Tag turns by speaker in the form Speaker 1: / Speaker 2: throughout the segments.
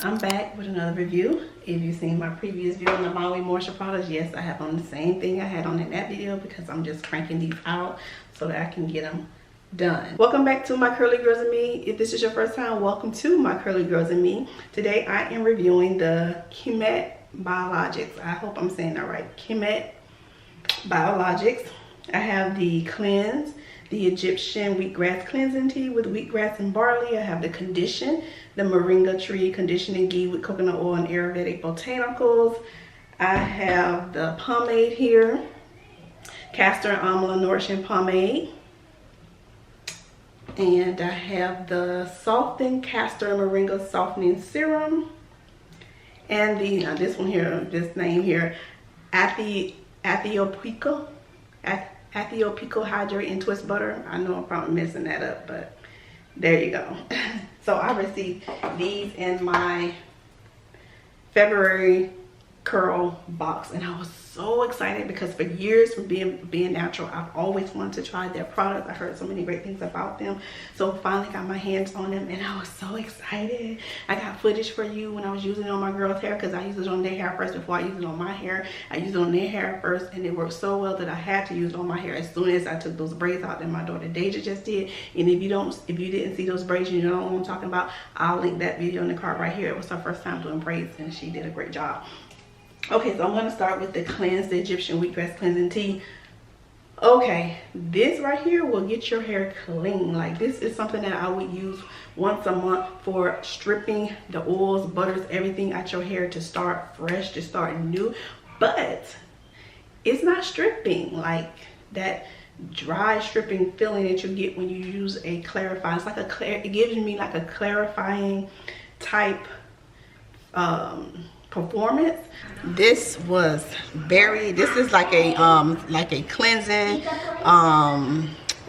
Speaker 1: I'm back with another review. If you've seen my previous video on the Maui moisture products, yes, I have on the same thing I had on in that video because I'm just cranking these out so that I can get them done. Welcome back to My Curly Girls and Me. If this is your first time, welcome to My Curly Girls and Me. Today I am reviewing the Qhemet Biologics. I hope I'm saying that right. Qhemet Biologics. I have the cleanse, the Egyptian wheatgrass cleansing tea with wheatgrass and barley. I have the condition, the Moringa tree conditioning ghee with coconut oil and Ayurvedic botanicals. I have the pomade here, Castor and Amla Nourishing Pomade. And I have the softened Castor and Moringa softening serum. And the, this one here, this name here, Aethiopika Hydrate and Twist Butter. I know I'm probably messing that up, but there you go. So I received these in my February curl box, and I was so excited because for years from being natural, I've always wanted to try their products. I heard so many great things about them, so finally got my hands on them and I was so excited. I got footage for you when I was using it on my girls' hair because I used it on their hair first before I used it on my hair. I used it on their hair first and it worked so well that I had to use it on my hair as soon as I took those braids out that my daughter Deja just did. And if you didn't see those braids, you know what I'm talking about, I'll link that video in the card right here. It was her first time doing braids and she did a great job. Okay, so I'm going to start with the cleanse, the Egyptian wheatgrass cleansing tea. Okay, this right here will get your hair clean. Like, this is something that I would use once a month for stripping the oils, butters, everything out your hair to start fresh, to start new. But it's not stripping like that dry stripping feeling that you get when you use a clarifying. It's like it gives me like a clarifying type performance. This was this is like a cleansing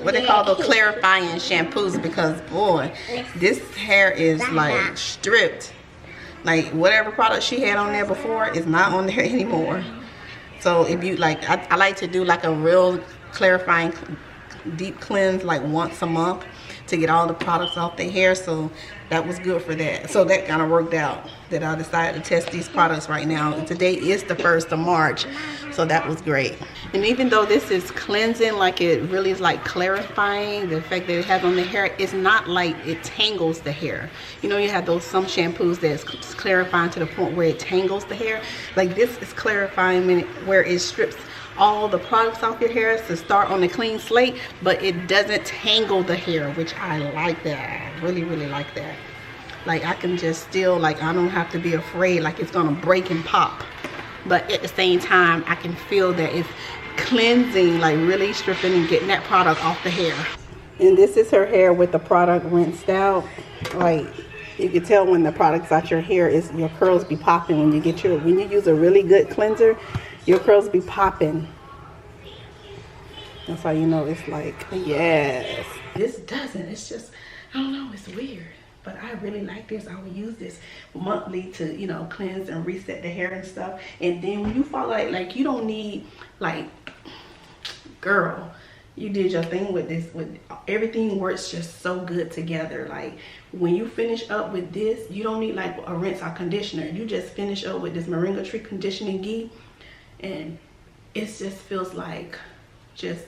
Speaker 1: what they call those clarifying shampoos, because boy, this hair is like stripped. Like whatever product she had on there before is not on there anymore. So if you like, I like to do like a real clarifying deep cleanse like once a month to get all the products off their hair. So that was good for that. So that kind of worked out that I decided to test these products right now. Today is the 1st of March, so that was great. And even though this is cleansing, like it really is like clarifying, the effect that it has on the hair, it's not like it tangles the hair. You know, you have some shampoos that's clarifying to the point where it tangles the hair. Like this is clarifying where it strips all the products off your hair to start on a clean slate, but it doesn't tangle the hair, which I like that. I really like that. Like I can just still, like, I don't have to be afraid like it's gonna break and pop, but at the same time I can feel that it's cleansing, like really stripping and getting that product off the hair. And this is her hair with the product rinsed out. Like you can tell when the product's out your hair, is your curls be popping when you use a really good cleanser. Your curls be popping. That's how you know it's like, yes. This doesn't, it's just, I don't know, it's weird. But I really like this. I would use this monthly to, you know, cleanse and reset the hair and stuff. And then when you fall like you don't need, like, girl, you did your thing with this. With everything works just so good together. Like when you finish up with this, you don't need like a rinse or conditioner. You just finish up with this Moringa tree conditioning ghee. And it just feels like just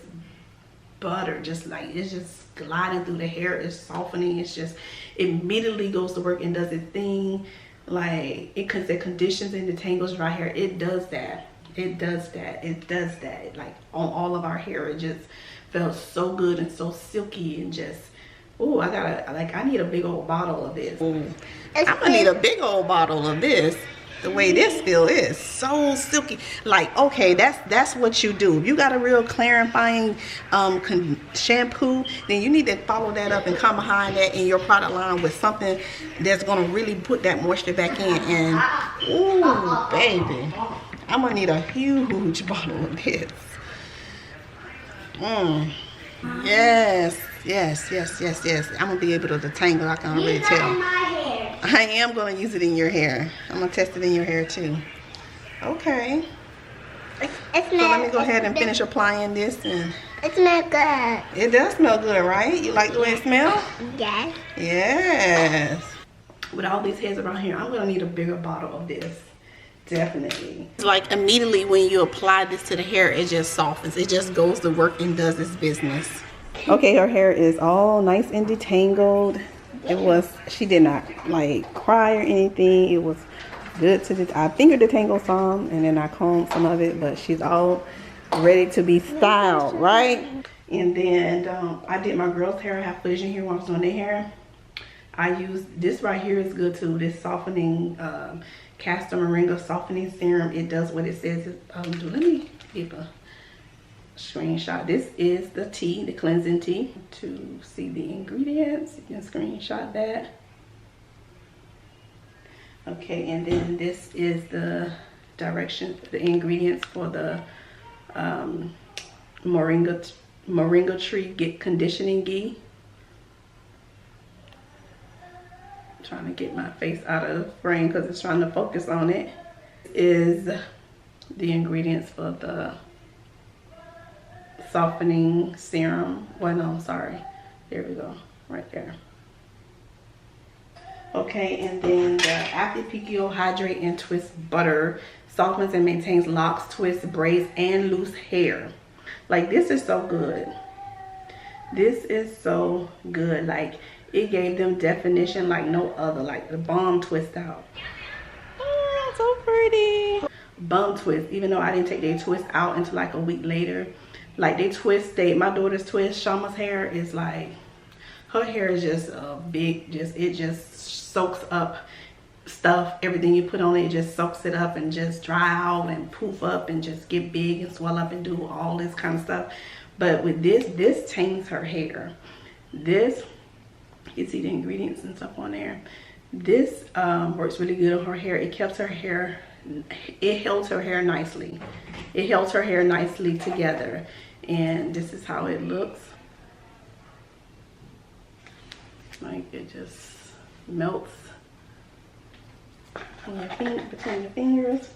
Speaker 1: butter, just like it's just gliding through the hair, it's softening, it's just immediately goes to work and does its thing. Like it conditions and detangles dry hair. It does that. It does that. Like on all of our hair, it just felt so good and so silky and just, oh, I need a big old bottle of this. I'm gonna need a big old bottle of this. The way this feel is so silky. Like, okay, that's what you do. If you got a real clarifying shampoo, then you need to follow that up and come behind that in your product line with something that's gonna really put that moisture back in. And ooh, baby, I'm gonna need a huge bottle of this. Yes. I'm gonna be able to detangle. I can already tell. I am going to use it in your hair. I'm going to test it in your hair too. Okay. So let me go ahead and finish applying this. And
Speaker 2: it smells good.
Speaker 1: It does smell good, right? You like the way it smells?
Speaker 2: Yes.
Speaker 1: Yes. with all these hairs around here, I'm gonna need a bigger bottle of this. Definitely. Like immediately when you apply this to the hair, it just softens. It just goes to work and does its business. Okay, her hair is all nice and detangled. It was, she did not like cry or anything. It was good to, I finger detangled some and then I combed some of it, but she's all ready to be styled, right? And then I did my girl's hair. I have footage in here when I was doing their hair. I used this right here is good too. This softening Castor Moringa softening serum. It does what it says it do. Let me give a screenshot. This is the tea, the cleansing tea. To see the ingredients, you can screenshot that. Okay, and then this is the direction, the ingredients for the Moringa tree get conditioning ghee. Trying to get my face out of the frame because it's trying to focus on it. Is the ingredients for the softening serum. Well, no, sorry. There we go, right there. Okay, and then the Aethiopika Hydrate and Twist Butter softens and maintains locks, twists, braids, and loose hair. Like, this is so good. This is so good. Like, it gave them definition like no other. Like the bomb twist out. Oh, so pretty. Bum twist. Even though I didn't take their twist out until like a week later. Like they twist, my daughter's twist, Shauma's hair is like, her hair is just a big, it just soaks up stuff. Everything you put on it just soaks it up and just dry out and poof up and just get big and swell up and do all this kind of stuff. But with this tames her hair. This, you see the ingredients and stuff on there. This works really good on her hair. It kept her hair, it held her hair nicely. It held her hair nicely together. And this is how it looks. Like it just melts between the fingers.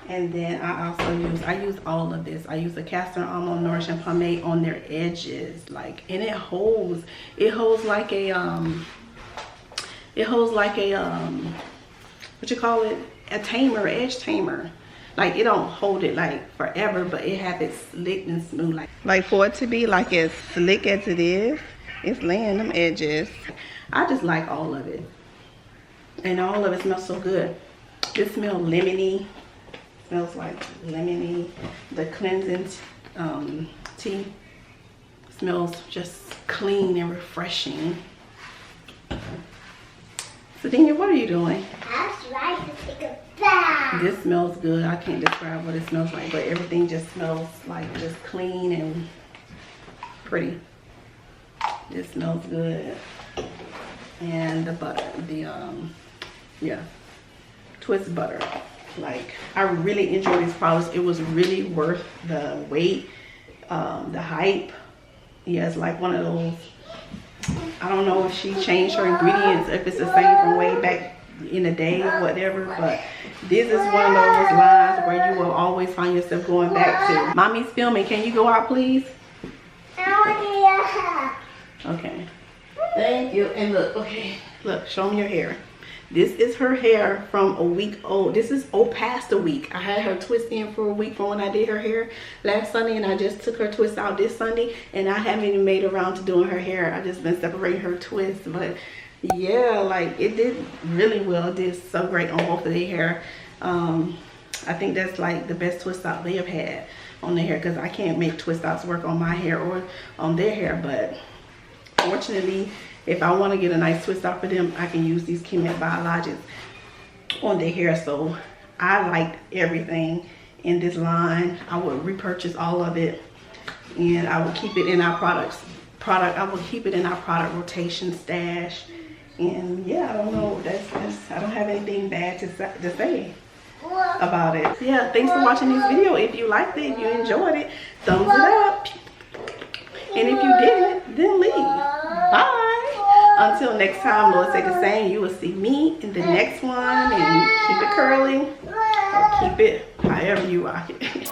Speaker 1: And then I use all of this. I use the Castor Amla Nourishing Pomade on their edges. Like, and it holds like a what you call it? A tamer, edge tamer. Like, it don't hold it like forever, but it have it slick and smooth. Like for it to be like as slick as it is, it's laying them edges. I just like all of it. And all of it smells so good. It smells lemony. Smells like lemony. The cleansing tea smells just clean and refreshing. Sadina, what are you doing?
Speaker 2: I was trying to take a bath.
Speaker 1: This smells good. I can't describe what it smells like, but everything just smells like just clean and pretty. This smells good. And the butter, yeah, twist butter. Like, I really enjoy these products. It was really worth the wait, the hype. Yeah, it's like one of those, I don't know if she changed her ingredients, if it's the same from way back in the day or whatever, but this is one of those lines where you will always find yourself going back to. Mommy's filming. Can you go out, please? Okay. Thank you. And look, okay, look, show me your hair. This is her hair from a week old. This is past a week. I had her twist in for a week from when I did her hair last Sunday, and I just took her twist out this Sunday, and I haven't even made around to doing her hair. I just been separating her twist, but yeah, like it did really well. It did so great on both of their hair. I think that's like the best twist out they have had on their hair, because I can't make twist outs work on my hair or on their hair, but fortunately, if I want to get a nice twist out for them, I can use these Qhemet Biologics on their hair. So I liked everything in this line. I would repurchase all of it, and I will keep it in our I will keep it in our product rotation stash. And yeah, I don't know. I don't have anything bad to say about it. Yeah, thanks for watching this video. If you liked it, if you enjoyed it, thumbs it up. And if you didn't, then leave. Bye. Until next time, Lord say the same. You will see me in the next one. And keep it curly or keep it however you rock it.